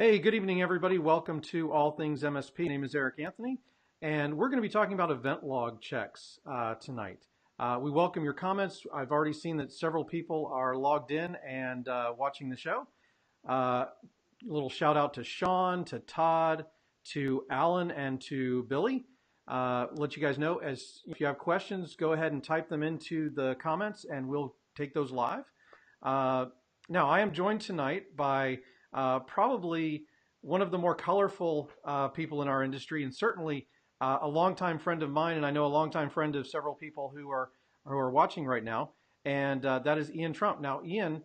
Hey, good evening, everybody. Welcome to All Things MSP. My name is Eric Anthony, and we're going to be talking about event log checks tonight. We welcome your comments. I've already seen that several people are logged in and watching the show. A little shout out to Sean, to Todd, to Alan, and to Billy. Let you guys know, if you have questions, go ahead and type them into the comments, and we'll take those live. Now, I am joined tonight by probably one of the more colorful people in our industry, and certainly a longtime friend of mine, and I know a longtime friend of several people who are watching right now, and that is Ian Trump. Now, Ian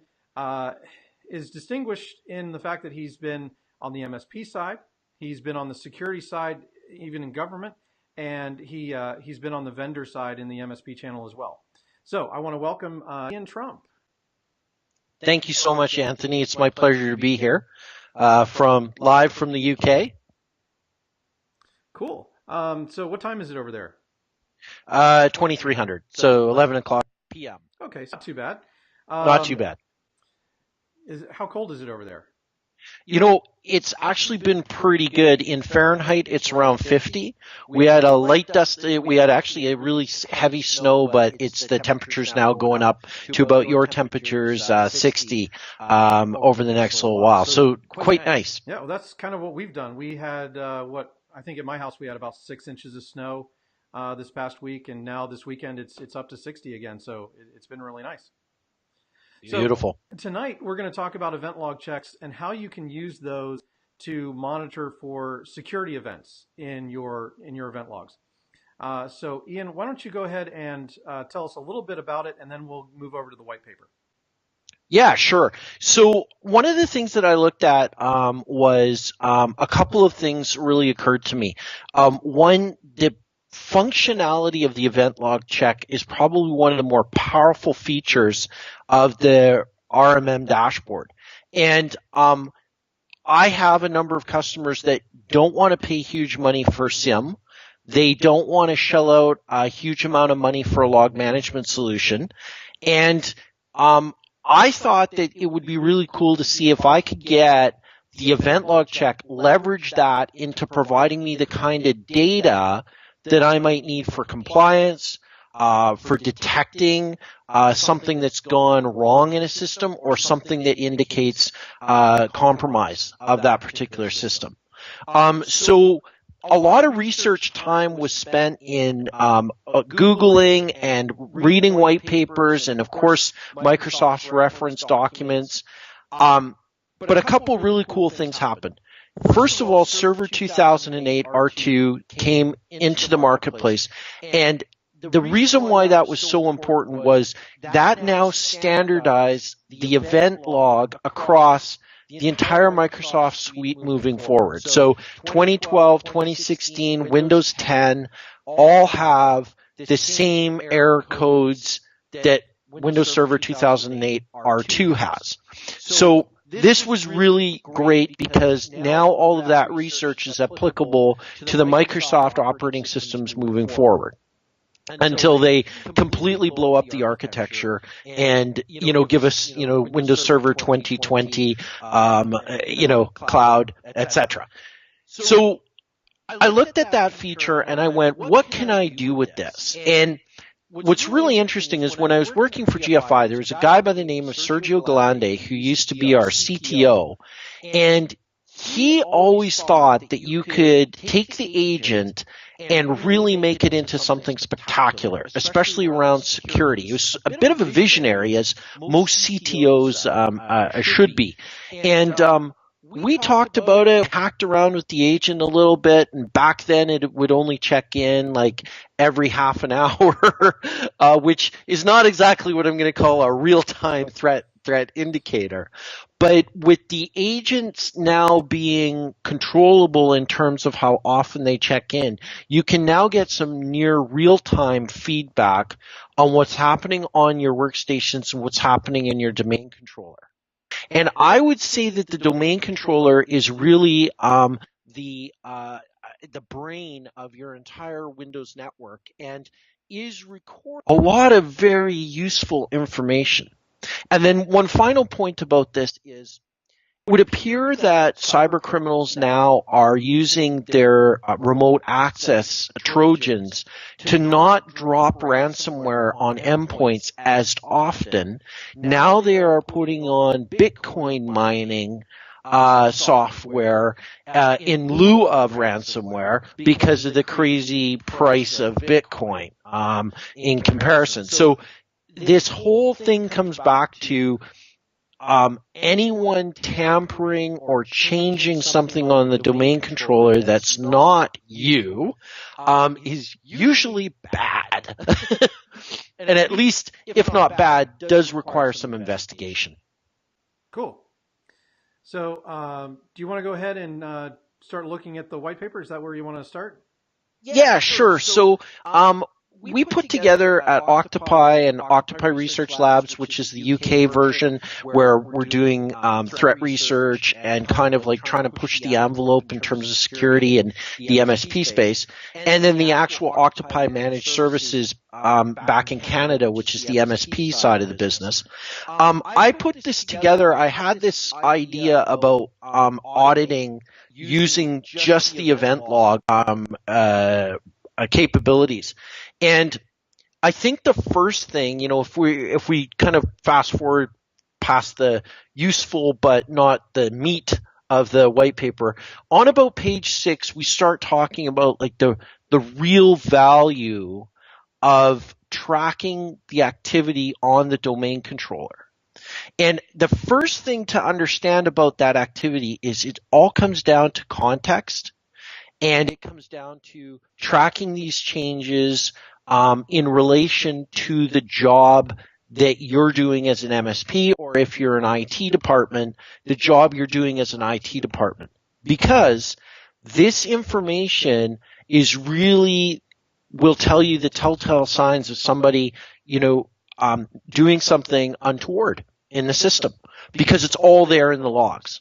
is distinguished in the fact that he's been on the MSP side, he's been on the security side, even in government, and he's been on the vendor side in the MSP channel as well. So I want to welcome Ian Trump. Thank you so much, Anthony. It's my pleasure to be here live from the UK. Cool. So what time is it over there? 2300, so 11 o'clock p.m. Okay, so not too bad. Not too bad. How cold is it over there? You know, it's actually been pretty good. In Fahrenheit, it's around 50. We had a light dust. We had actually a really heavy snow, but the temperature's now going up to about your temperatures, 60 over the next little while. So quite nice. Yeah, well, that's kind of what we've done. We had I think at my house we had about 6 inches of snow this past week, and now this weekend it's up to 60 again. So it's been really nice. Beautiful. So tonight we're going to talk about event log checks and how you can use those to monitor for security events in your event logs. So Ian, why don't you go ahead and tell us a little bit about it, and then we'll move over to the white paper. Yeah, sure. So one of the things that I looked at was a couple of things really occurred to me. One, the functionality of the event log check is probably one of the more powerful features of the RMM dashboard. And I have a number of customers that don't want to pay huge money for SIM. They don't want to shell out a huge amount of money for a log management solution. And I thought that it would be really cool to see if I could get the event log check, leverage that into providing me the kind of data that I might need for compliance, for detecting something that's gone wrong in a system, or something that indicates compromise of that particular system. So a lot of research time was spent in Googling and reading white papers and, of course, Microsoft's reference documents. But a couple really cool things happened. First of all, Server 2008 R2 came into the marketplace, and the reason why that was so important was that now standardized the event log across the entire Microsoft suite moving forward. So 2012, 2016, Windows 10 all have the same error codes that Windows Server 2008 R2 has. So this was really great because now all of that research is applicable to the Microsoft operating systems moving forward until they completely blow up the architecture and, give us, Windows Server 2020, cloud, etc. So I looked at that feature and I went, what can I do with this? And what's really interesting is when I was working for GFI, there was a guy by the name of Sergio Galande who used to be our CTO, and he always thought that you could take the agent and really make it into something spectacular, especially around security. He was a bit of a visionary, as most CTOs should be. And we talked about it, hacked around with the agent a little bit, and back then it would only check in like every half an hour, which is not exactly what I'm going to call a real-time threat indicator. But with the agents now being controllable in terms of how often they check in, you can now get some near real-time feedback on what's happening on your workstations and what's happening in your domain controller. And I would say that the domain controller is really the brain of your entire Windows network and is recording a lot of very useful information. And then one final point about this is would appear that cyber criminals now are using their remote access Trojans to not drop ransomware on endpoints as often. Now they are putting on Bitcoin mining software in lieu of ransomware because of the crazy price of Bitcoin in comparison. So this whole thing comes back to anyone tampering or changing something on the domain controller that's not you is usually bad. And at least, if not bad, does require some investigation. Cool. So do you want to go ahead and start looking at the white paper? Is that where you want to start? Yeah, sure. So we put together at Octopi and Octopi Research Labs, which is the UK version, where we're doing threat research and kind of like trying to push the envelope in terms of security and the MSP space. And then the actual Octopi Managed Services back in Canada, which is the MSP side of the business. I put this together. I had this idea about auditing using just the event log capabilities. And I think the first thing, if we kind of fast forward past the useful but not the meat of the white paper, on about page 6, we start talking about like the real value of tracking the activity on the domain controller. And the first thing to understand about that activity is it all comes down to context. And it comes down to tracking these changes in relation to the job that you're doing as an MSP, or if you're an IT department, the job you're doing as an IT department. Because this information is really will tell you the telltale signs of somebody, doing something untoward in the system, because it's all there in the logs.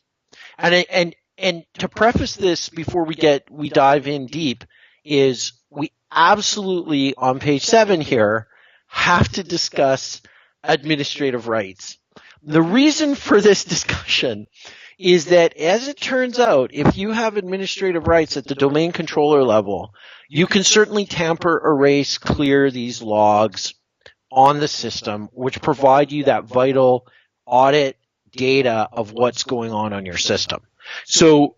And to preface this before we dive in deep is we absolutely on page 7 here have to discuss administrative rights. The reason for this discussion is that, as it turns out, if you have administrative rights at the domain controller level, you can certainly tamper, erase, clear these logs on the system, which provide you that vital audit data of what's going on your system. So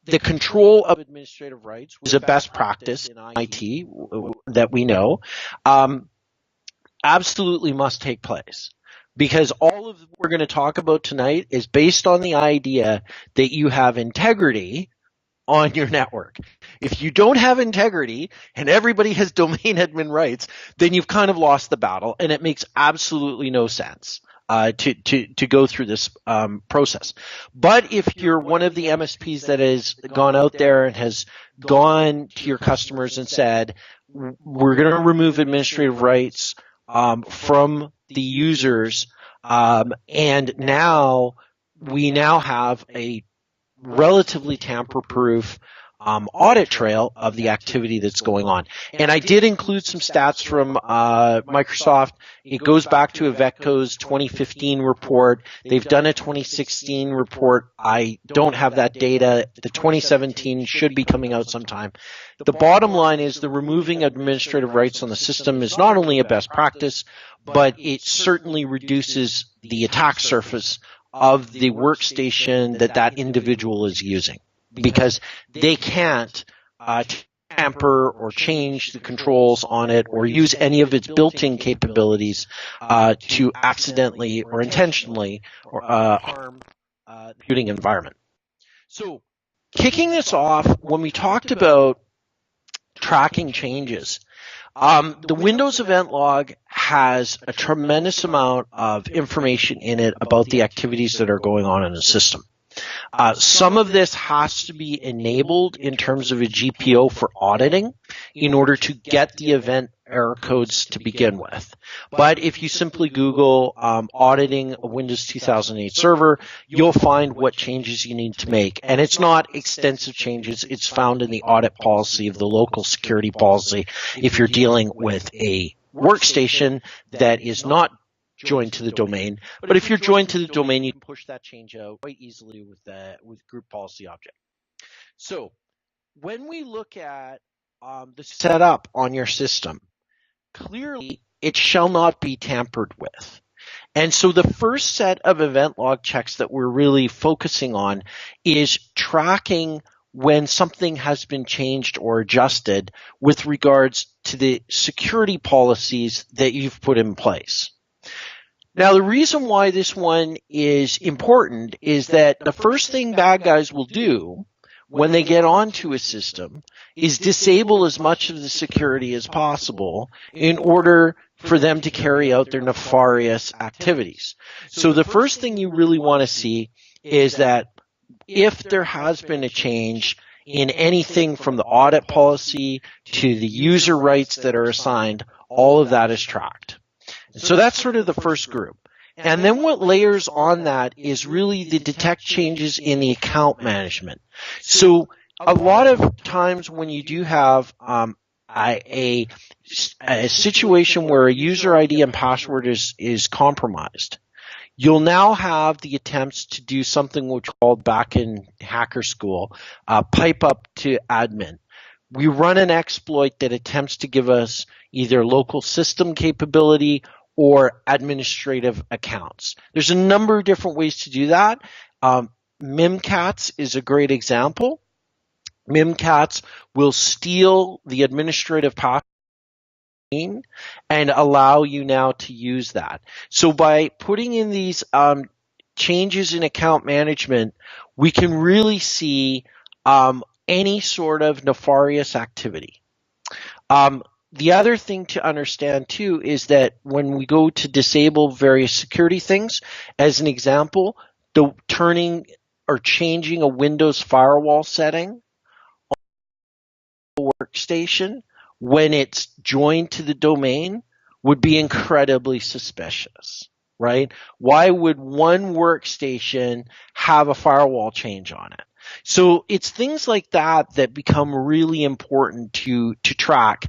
the control of administrative rights was a best practice in IT that we know, absolutely must take place, because all of what we're going to talk about tonight is based on the idea that you have integrity on your network. If you don't have integrity and everybody has domain admin rights, then you've kind of lost the battle, and it makes absolutely no sense to go through this process. But if you're one of the MSPs that has gone out there and has gone to your customers and said, we're going to remove administrative rights from the users, and now we have a relatively tamper-proof audit trail of the activity that's going on. And I did include some stats from Microsoft. It goes back to Iveco's 2015 report. They've done a 2016 report. I don't have that data. The 2017 should be coming out sometime. The bottom line is the removing administrative rights on the system is not only a best practice, but it certainly reduces the attack surface of the workstation that individual is using, because they can't tamper or change the controls on it or use any of its built-in capabilities to accidentally or intentionally harm the computing environment. So kicking this off, when we talked about tracking changes, the Windows event log has a tremendous amount of information in it about the activities that are going on in the system. Some of this has to be enabled in terms of a GPO for auditing in order to get the event error codes to begin with. But if you simply Google auditing a Windows 2008 server, you'll find what changes you need to make. And it's not extensive changes. It's found in the audit policy of the local security policy if you're dealing with a workstation that is not joined to the domain. But if you're joined to the domain, you can push that change out quite easily with group policy object. So when we look at the setup on your system, clearly it shall not be tampered with. And so the first set of event log checks that we're really focusing on is tracking when something has been changed or adjusted with regards to the security policies that you've put in place. Now, the reason why this one is important is that the first thing bad guys will do when they get onto a system is disable as much of the security as possible in order for them to carry out their nefarious activities. So the first thing you really want to see is that if there has been a change in anything from the audit policy to the user rights that are assigned, all of that is tracked. So that's sort of the first group. And then what layers on that is really the detect changes in the account management. So a lot of times when you do have a situation where a user ID and password is compromised, you'll now have the attempts to do something which we called back in hacker school, pipe up to admin. We run an exploit that attempts to give us either local system capability or administrative accounts. There's a number of different ways to do that. Mimkats is a great example. Mimkats will steal the administrative password and allow you now to use that. So by putting in these changes in account management, we can really see any sort of nefarious activity. The other thing to understand too is that when we go to disable various security things, as an example, the turning or changing a Windows firewall setting on a workstation when it's joined to the domain would be incredibly suspicious, right? Why would one workstation have a firewall change on it? So it's things like that that become really important to track.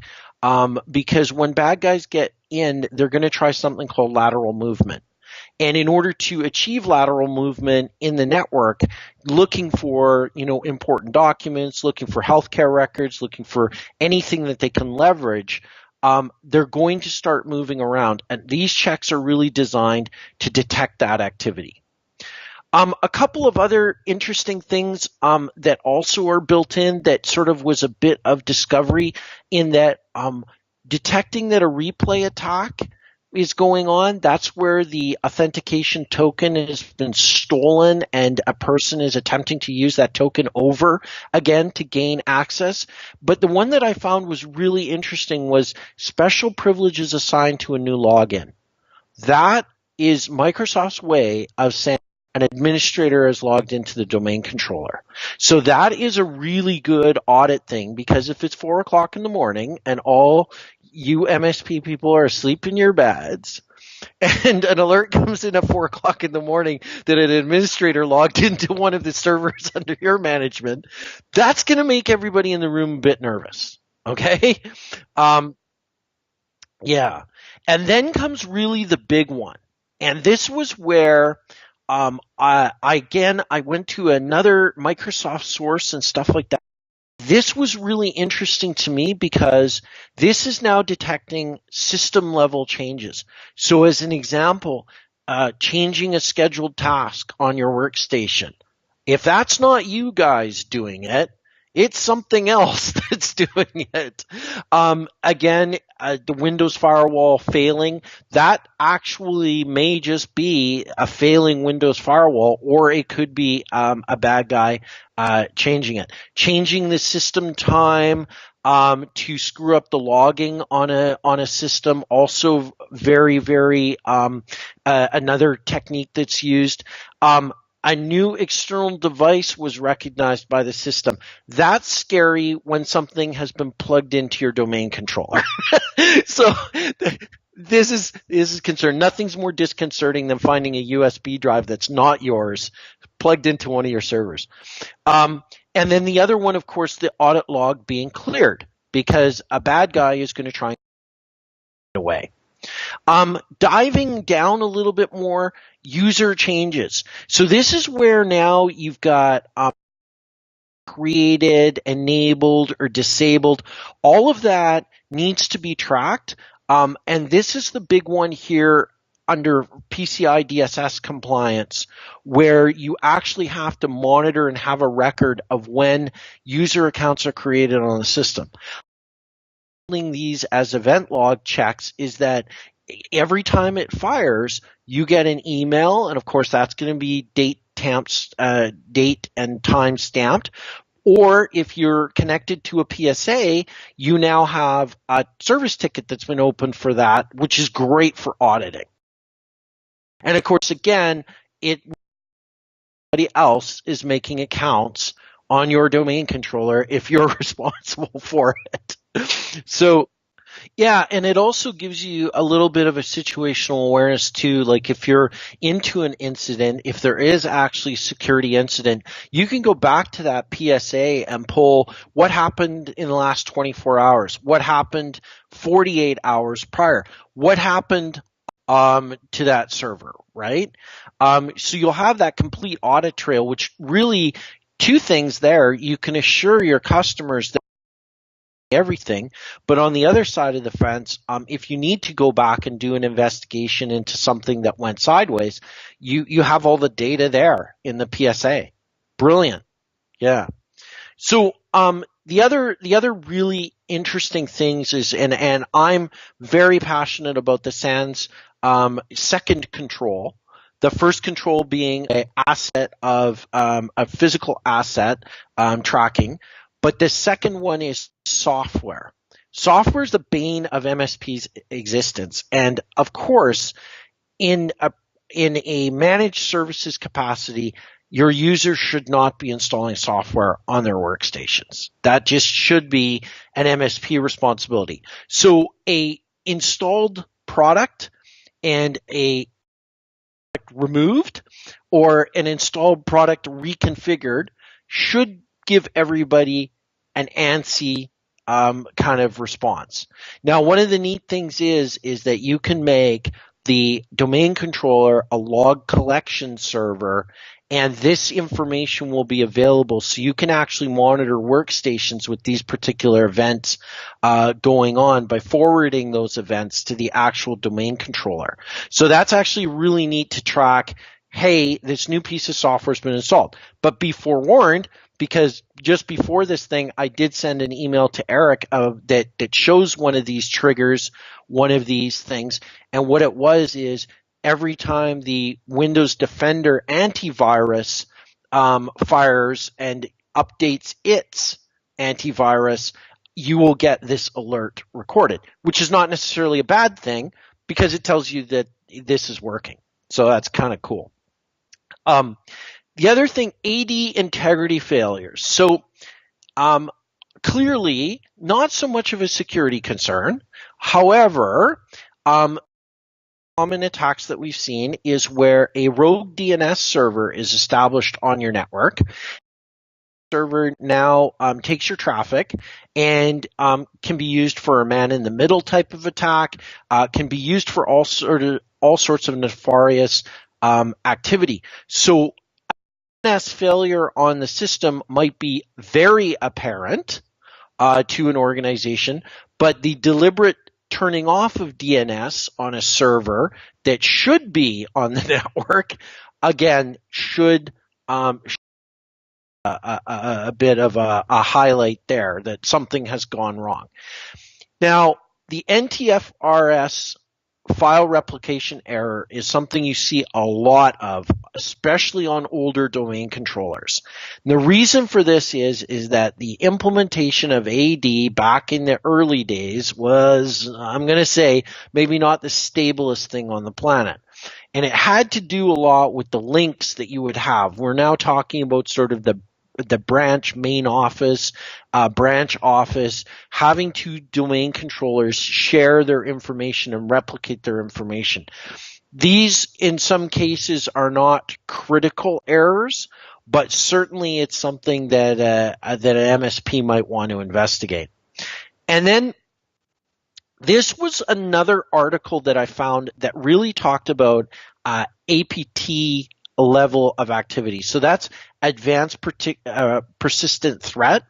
Because when bad guys get in, they're going to try something called lateral movement. And in order to achieve lateral movement in the network, looking for, important documents, looking for healthcare records, looking for anything that they can leverage, they're going to start moving around. And these checks are really designed to detect that activity. A couple of other interesting things that also are built in that sort of was a bit of discovery in that detecting that a replay attack is going on. That's where the authentication token has been stolen and a person is attempting to use that token over again to gain access. But the one that I found was really interesting was special privileges assigned to a new login. That is Microsoft's way of saying an administrator is logged into the domain controller. So that is a really good audit thing, because if it's 4 o'clock in the morning and all you MSP people are asleep in your beds and an alert comes in at 4 o'clock in the morning that an administrator logged into one of the servers under your management, that's going to make everybody in the room a bit nervous. Okay? Yeah. And then comes really the big one. And this was where I went to another Microsoft source and stuff like that. This was really interesting to me because this is now detecting system level changes. So as an example, changing a scheduled task on your workstation. If that's not you guys doing it, it's something else that's doing it. Again, the Windows firewall failing, that actually may just be a failing Windows firewall, or it could be a bad guy changing it. Changing the system time to screw up the logging on a system, also very, very another technique that's used. A new external device was recognized by the system. That's scary when something has been plugged into your domain controller. So this is concern. Nothing's more disconcerting than finding a USB drive that's not yours plugged into one of your servers. And then the other one, of course, the audit log being cleared, because a bad guy is going to try and get away. Diving down a little bit more, user changes. So this is where now you've got created, enabled, or disabled. All of that needs to be tracked. And this is the big one here under PCI DSS compliance, where you actually have to monitor and have a record of when user accounts are created on the system. These as event log checks is that every time it fires, you get an email, and of course that's going to be date and time stamped. Or if you're connected to a PSA, you now have a service ticket that's been opened for that, which is great for auditing. And of course, again, somebody else is making accounts on your domain controller if you're responsible for it. So, yeah, and it also gives you a little bit of a situational awareness too. Like if you're into an incident, if there is actually a security incident, you can go back to that PSA and pull what happened in the last 24 hours, what happened 48 hours prior, what happened to that server, right? So you'll have that complete audit trail, which really two things there. You can assure your customers that everything, but on the other side of the fence, if you need to go back and do an investigation into something that went sideways, you have all the data there in the PSA. Brilliant. Yeah. So the other really interesting things is, and I'm very passionate about the SANS second control. The first control being an asset of a physical asset tracking. But the second one is software. Software is the bane of MSP's existence. And of course, in a managed services capacity, your users should not be installing software on their workstations. That just should be an MSP responsibility. So a installed product and a removed or an installed product reconfigured should give everybody an ANSI kind of response. Now, one of the neat things is that you can make the domain controller a log collection server, and this information will be available so you can actually monitor workstations with these particular events going on by forwarding those events to the actual domain controller. So that's actually really neat to track. Hey, this new piece of software has been installed. But be forewarned, because just before this thing, I did send an email to Eric that shows one of these triggers, one of these things. And what it was is every time the Windows Defender antivirus fires and updates its antivirus, you will get this alert recorded, which is not necessarily a bad thing because it tells you that this is working. So that's kind of cool. The other thing, AD integrity failures. So clearly not so much of a security concern. However, common attacks that we've seen is where a rogue DNS server is established on your network. Server now takes your traffic and can be used for a man-in-the-middle type of attack, can be used for all sorts of nefarious activity. So DNS failure on the system might be very apparent to an organization, but the deliberate turning off of DNS on a server that should be on the network, again, should a bit of a highlight there that something has gone wrong. Now, the NTFRS file replication error is something you see a lot of, especially on older domain controllers. And the reason for this is that the implementation of AD back in the early days was, I'm going to say, maybe not the stablest thing on the planet. And it had to do a lot with the links that you would have. We're now talking about sort of the branch main office, branch office, having two domain controllers share their information and replicate their information. These, in some cases, are not critical errors, but certainly it's something that an MSP might want to investigate. And then This was another article that I found that really talked about APT level of activity. So that's advanced persistent threat.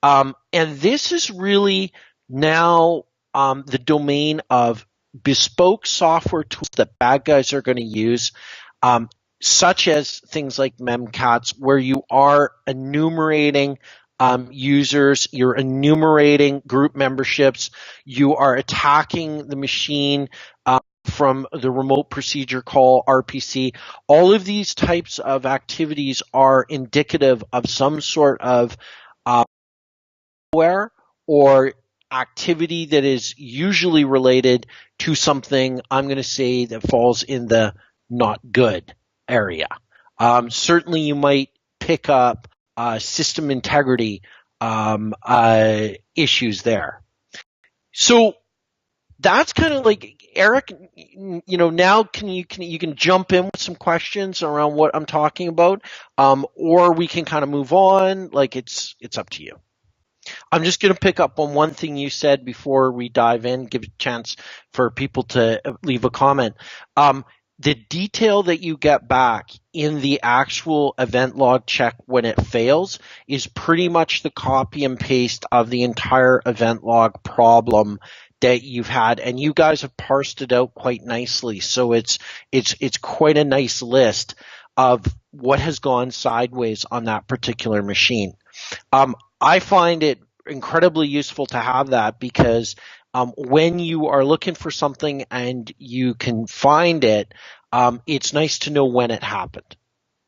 And this is really now the domain of bespoke software tools that bad guys are going to use, such as things like memcats, where you are enumerating users, you're enumerating group memberships, you are attacking the machine from the remote procedure call, RPC. All of these types of activities are indicative of some sort of malware or activity that is usually related to something, I'm going to say, that falls in the not good area. Certainly you might pick up system integrity issues there. So that's kind of like, Eric, now you can jump in with some questions around what I'm talking about, or we can kind of move on. Like it's up to you. I'm just going to pick up on one thing you said before we dive in, give a chance for people to leave a comment. The detail that you get back in the actual event log check when it fails is pretty much the copy and paste of the entire event log problem that you've had, and you guys have parsed it out quite nicely. So it's quite a nice list of what has gone sideways on that particular machine. I find it incredibly useful to have that because when you are looking for something and you can find it, it's nice to know when it happened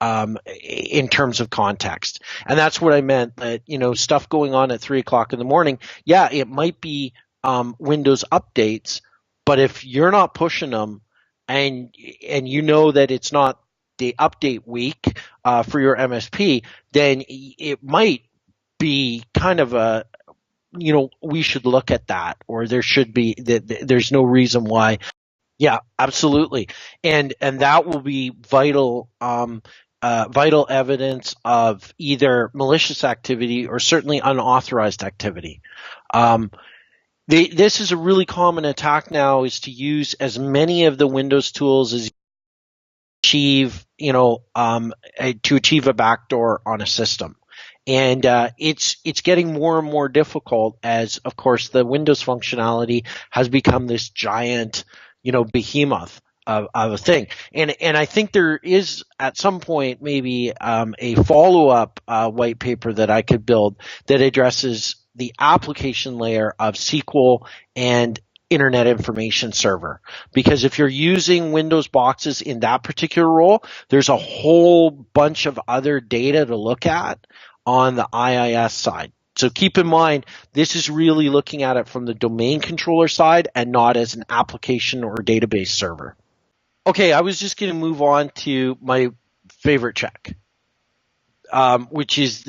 in terms of context. And that's what I meant, that, stuff going on at 3 o'clock in the morning, yeah, it might be Windows updates, but if you're not pushing them and you know that it's not the update week for your MSP, then it might be kind of a, we should look at that, or there should be, there's no reason why. Yeah, absolutely. And that will be vital evidence of either malicious activity or certainly unauthorized activity. This is a really common attack now, is to use as many of the Windows tools as achieve, to achieve a backdoor on a system. And it's getting more and more difficult as, of course, the Windows functionality has become this giant, behemoth of a thing. And I think there is at some point maybe a follow-up white paper that I could build that addresses the application layer of SQL and Internet Information Server. Because if you're using Windows boxes in that particular role, there's a whole bunch of other data to look at on the IIS side. So keep in mind, this is really looking at it from the domain controller side and not as an application or database server. Okay, I was just going to move on to my favorite check, which is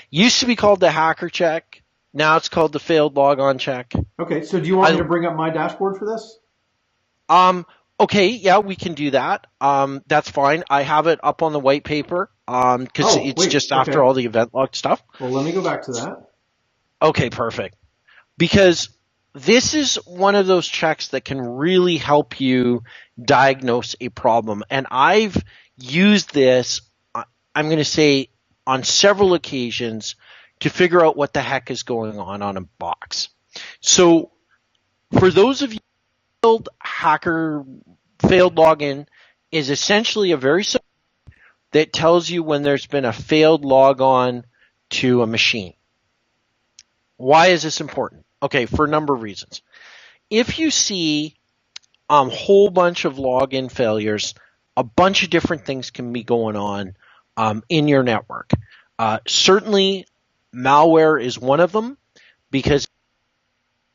used to be called the hacker check. Now it's called the failed logon check. Okay, so do you want me to bring up my dashboard for this? Okay, yeah, we can do that. That's fine. I have it up on the white paper because it's just after all the event log stuff. Well, let me go back to that. Okay, perfect. Because this is one of those checks that can really help you diagnose a problem. And I've used this, I'm going to say, on several occasions to figure out what the heck is going on a box. So for those of you, failed login is essentially a very simple that tells you when there's been a failed logon to a machine. Why is this important? Okay, for a number of reasons. If you see a whole bunch of login failures, a bunch of different things can be going on in your network. Certainly, malware is one of them, because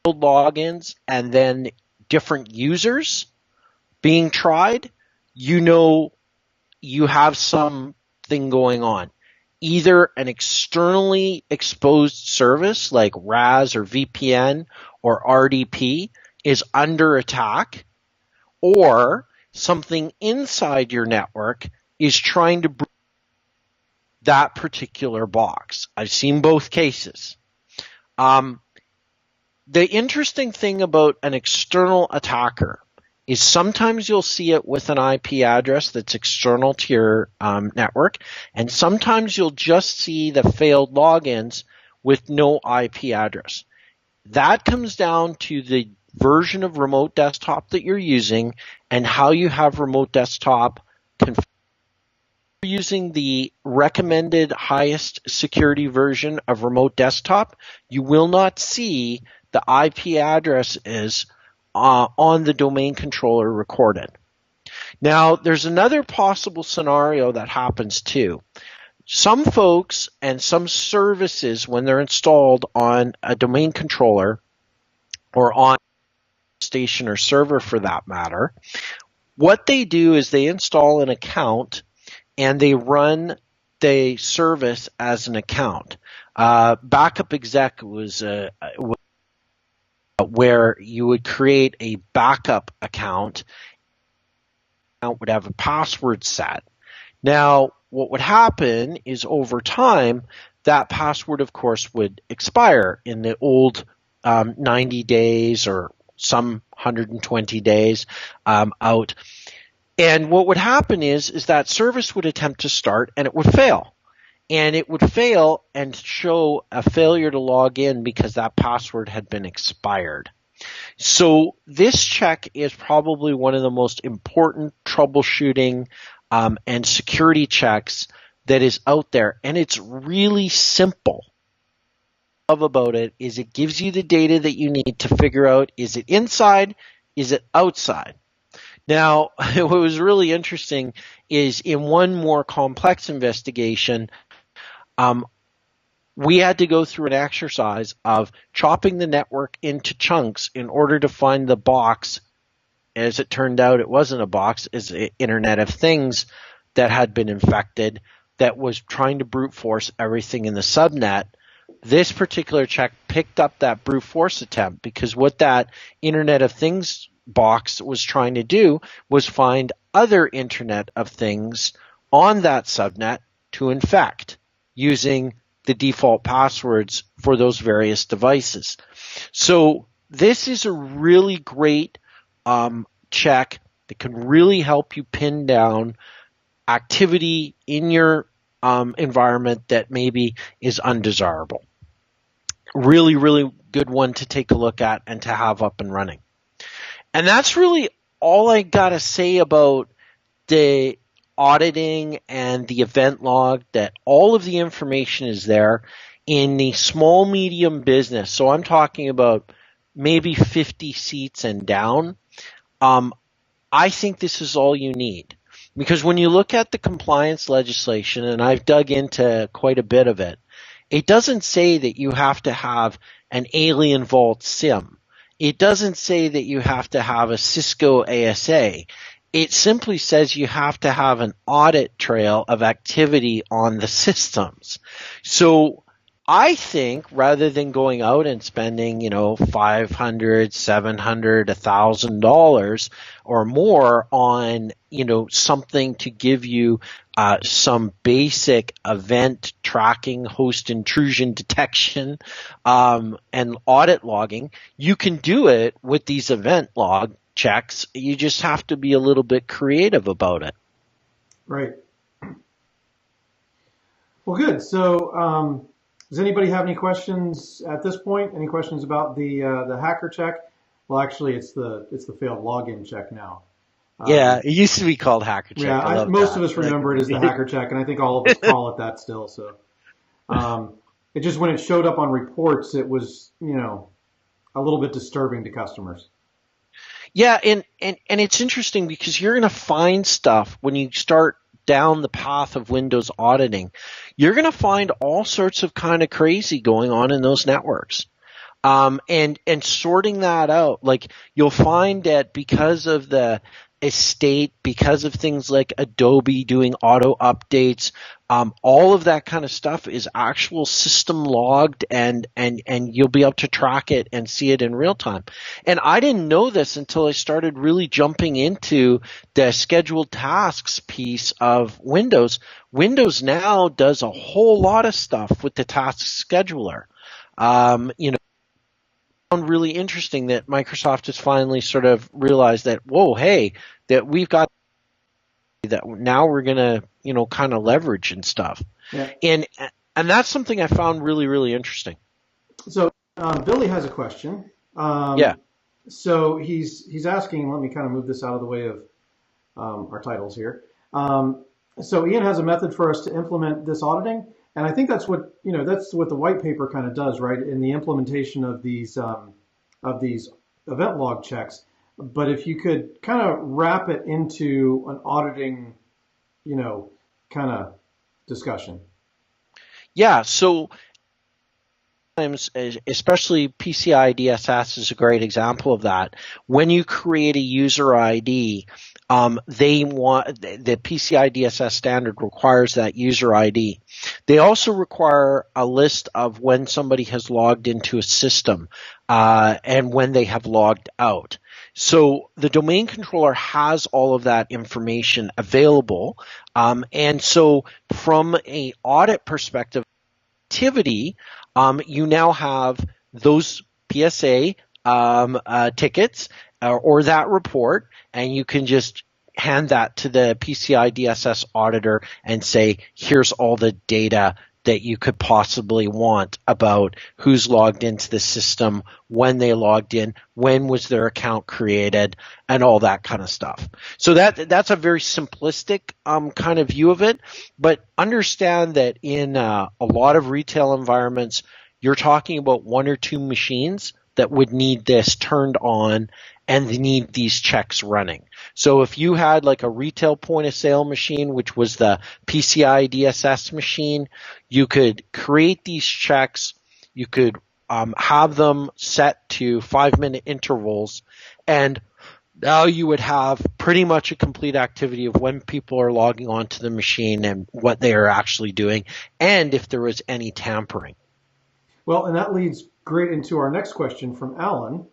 logins and then different users being tried, you have something going on. Either an externally exposed service like RAS or VPN or RDP is under attack, or something inside your network is trying to breach that particular box. I've seen both cases. The interesting thing about an external attacker is sometimes you'll see it with an IP address that's external to your network, and sometimes you'll just see the failed logins with no IP address. That comes down to the version of remote desktop that you're using and how you have remote desktop configured. If you're using the recommended highest security version of remote desktop, you will not see the IP address is on the domain controller recorded. Now, there's another possible scenario that happens too. Some folks and some services, when they're installed on a domain controller or on a station or server for that matter, what they do is they install an account and they run the service as an account. Backup Exec was where you would create a backup account. Account would have a password set. Now, what would happen is over time, that password, of course, would expire in the old 90 days or some 120 days out. And what would happen is that service would attempt to start and it would fail. And it would fail and show a failure to log in because that password had been expired. So this check is probably one of the most important troubleshooting and security checks that is out there. And it's really simple. What I love about it is it gives you the data that you need to figure out, is it inside, is it outside? Now, what was really interesting is in one more complex investigation, we had to go through an exercise of chopping the network into chunks in order to find the box. As it turned out, it wasn't a box, it's an Internet of Things that had been infected that was trying to brute force everything in the subnet. This particular check picked up that brute force attempt because what that Internet of Things box was trying to do was find other Internet of Things on that subnet to infect using the default passwords for those various devices. So this is a really great check that can really help you pin down activity in your environment that maybe is undesirable. Really, really good one to take a look at and to have up and running. And that's really all I got to say about the auditing and the event log, that all of the information is there in the small, medium business. So I'm talking about maybe 50 seats and down. I think this is all you need. Because when you look at the compliance legislation, and I've dug into quite a bit of it, it doesn't say that you have to have an Alien Vault SIM. It doesn't say that you have to have a Cisco ASA. It simply says you have to have an audit trail of activity on the systems. So I think rather than going out and spending, $500, $700, $1,000 or more on, something to give you some basic event tracking, host intrusion detection, and audit logging, you can do it with these event log checks. You just have to be a little bit creative about it. Right. Well, good. So, does anybody have any questions at this point? Any questions about the hacker check? Well, actually, it's the failed login check now. Yeah, it used to be called hacker check. Yeah, most of us remember it as the hacker check, and I think all of us call it that still. So, it just when it showed up on reports, it was a little bit disturbing to customers. Yeah, and it's interesting because you're going to find stuff when you start down the path of Windows auditing. You're going to find all sorts of kind of crazy going on in those networks. And sorting that out, like you'll find that because of the estate, because of things like Adobe doing auto updates, all of that kind of stuff is actual system logged, and you'll be able to track it and see it in real time. And I didn't know this until I started really jumping into the scheduled tasks piece of Windows. Windows now does a whole lot of stuff with the task scheduler. found really interesting that Microsoft has finally sort of realized that, whoa, hey, that we've got that now we're going to, kind of leverage and stuff. Yeah. And that's something I found really, really interesting. So Billy has a question. Yeah. So he's asking. Let me kind of move this out of the way of our titles here. So Ian has a method for us to implement this auditing, and I think that's what the white paper kind of does, right? In the implementation of these event log checks. But if you could kind of wrap it into an auditing, kind of discussion. Yeah. So sometimes, especially PCI DSS is a great example of that. When you create a user ID, they want the PCI DSS standard requires that user ID. They also require a list of when somebody has logged into a system and when they have logged out. So the domain controller has all of that information available, and so from an audit perspective, activity, you now have those PSA tickets or that report, and you can just hand that to the PCI DSS auditor and say, here's all the data that you could possibly want about who's logged into the system, when they logged in, when was their account created, and all that kind of stuff. So that's a very simplistic kind of view of it, but understand that in a lot of retail environments, you're talking about one or two machines that would need this turned on and they need these checks running. So if you had like a retail point of sale machine, which was the PCI DSS machine, you could create these checks. You could have them set to 5-minute intervals, and now you would have pretty much a complete activity of when people are logging onto the machine and what they are actually doing, and if there was any tampering. Well, and that leads great into our next question from Alan.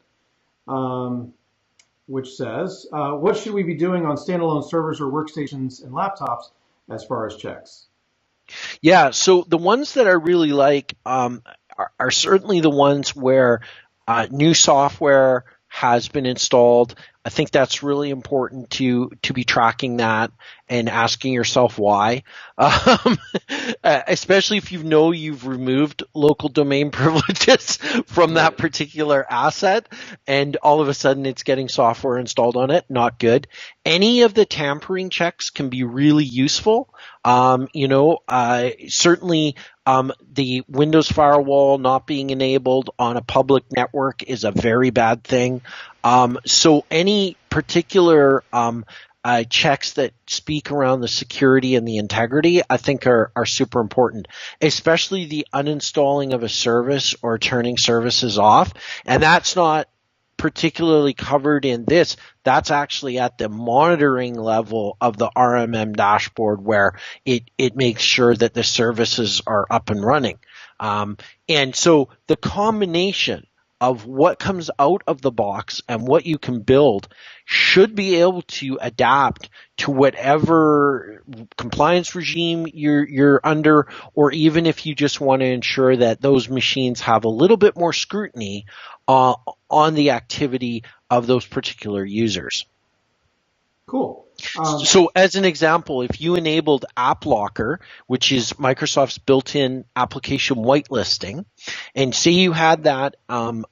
Which says, what should we be doing on standalone servers or workstations and laptops as far as checks? Yeah, so the ones that I really like are certainly the ones where new software has been installed. I think that's really important to be tracking that and asking yourself why, especially if you've removed local domain privileges from that particular asset, and all of a sudden it's getting software installed on it. Not good. Any of the tampering checks can be really useful. Certainly. The Windows firewall not being enabled on a public network is a very bad thing. So any particular checks that speak around the security and the integrity, I think are super important, especially the uninstalling of a service or turning services off. And that's not particularly covered in this. That's actually at the monitoring level of the RMM dashboard, where it makes sure that the services are up and running. And so the combination of what comes out of the box and what you can build should be able to adapt to whatever compliance regime you're under, or even if you just want to ensure that those machines have a little bit more scrutiny on the activity of those particular users. Cool. So as an example, if you enabled App Locker, which is Microsoft's built-in application whitelisting, and say you had that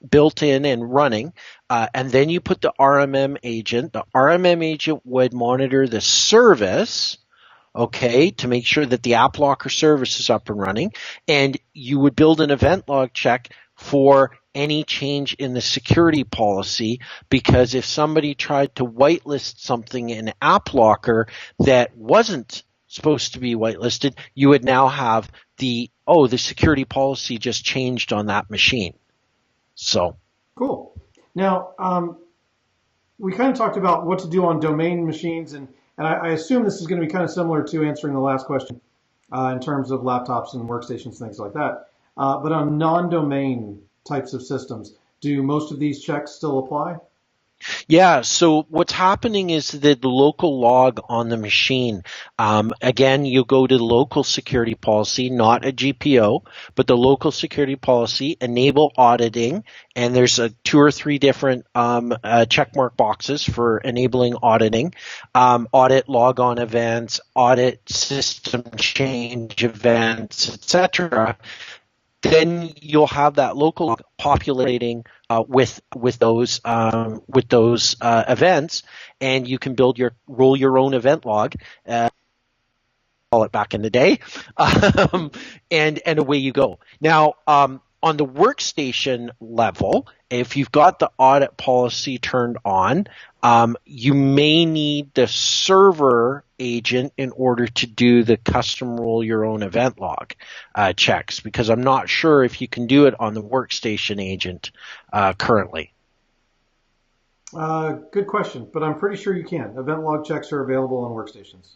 built in and running, and then you put the RMM agent would monitor the service, okay, to make sure that the App Locker service is up and running, and you would build an event log check for any change in the security policy, because if somebody tried to whitelist something in App Locker that wasn't supposed to be whitelisted, you would now have the security policy just changed on that machine. So cool. Now, we kind of talked about what to do on domain machines, and I assume this is going to be kind of similar to answering the last question in terms of laptops and workstations, things like that. But on non-domain types of systems, do most of these checks still apply? Yeah, so what's happening is that the local log on the machine, again, you go to the local security policy, not a GPO, but the local security policy, enable auditing, and there's two or three different checkmark boxes for enabling auditing, audit logon events, audit system change events, etc. Then you'll have that local log populating with those events, and you can roll your own event log. Call it back in the day, and away you go. Now, on the workstation level, if you've got the audit policy turned on, you may need the server agent in order to do the custom roll your own event log checks, because I'm not sure if you can do it on the workstation agent currently. Good question, but I'm pretty sure you can. Event log checks are available on workstations.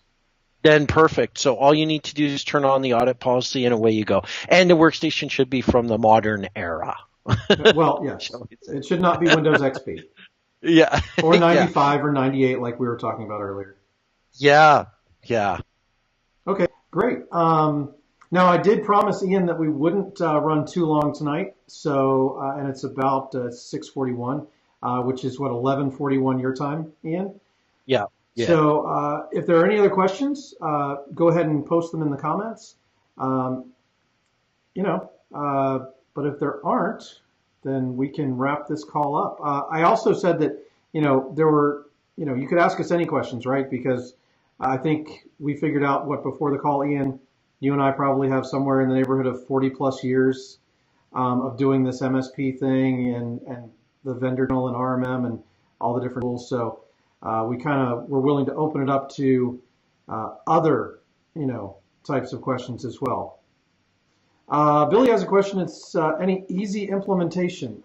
Then perfect. So all you need to do is turn on the audit policy and away you go. And the workstation should be from the modern era. Well, yes. It should not be Windows XP. Yeah. Or 95 or 98 like we were talking about earlier. Yeah. Okay, great. Now I did promise Ian that we wouldn't run too long tonight. So, and it's about 6:41, which is what, 11:41 your time, Ian? Yeah. So if there are any other questions, go ahead and post them in the comments. But if there aren't, then we can wrap this call up. I also said that, there were, you could ask us any questions, right? Because I think we figured out before the call, Ian, you and I probably have somewhere in the neighborhood of 40 plus years of doing this MSP thing and the vendor journal and RMM and all the different tools. So we're willing to open it up to other, types of questions as well. Billy has a question. It's any easy implementation.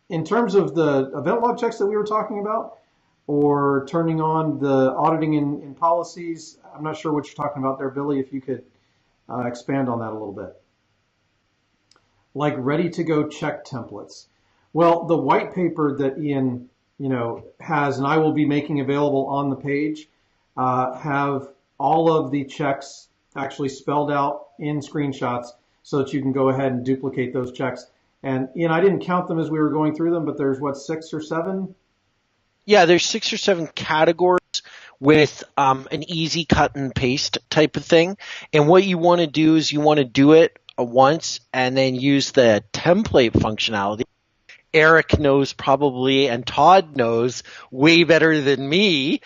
In terms of the event log checks that we were talking about, or turning on the auditing in policies, I'm not sure what you're talking about there, Billy, if you could expand on that a little bit. Like ready to go check templates. Well, the white paper that Ian has, and I will be making available on the page, have all of the checks actually spelled out in screenshots so that you can go ahead and duplicate those checks. And Ian, I didn't count them as we were going through them, but there's 6 or 7? Yeah, there's 6 or 7 categories with an easy cut and paste type of thing. And what you want to do is you want to do it once and then use the template functionality. Eric knows probably, and Todd knows way better than me,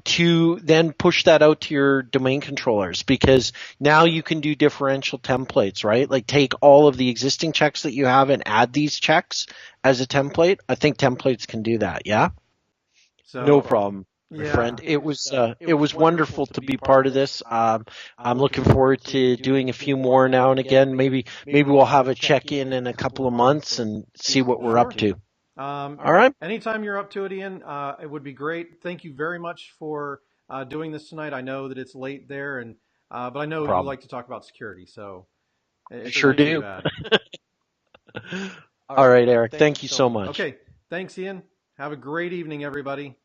to then push that out to your domain controllers, because now you can do differential templates, right? Like take all of the existing checks that you have and add these checks as a template. I think templates can do that. Yeah. So, no problem. My yeah, friend, it was wonderful to be part of this. I'm looking forward to doing a few more now and again. Maybe we'll have a check-in in a couple of months and see what we're up to. All right. Anytime you're up to it, Ian, it would be great. Thank you very much for doing this tonight. I know that it's late there, and but I know you like to talk about security, so I sure do. All right, Eric. Thank you so much. Okay. Thanks, Ian. Have a great evening, everybody.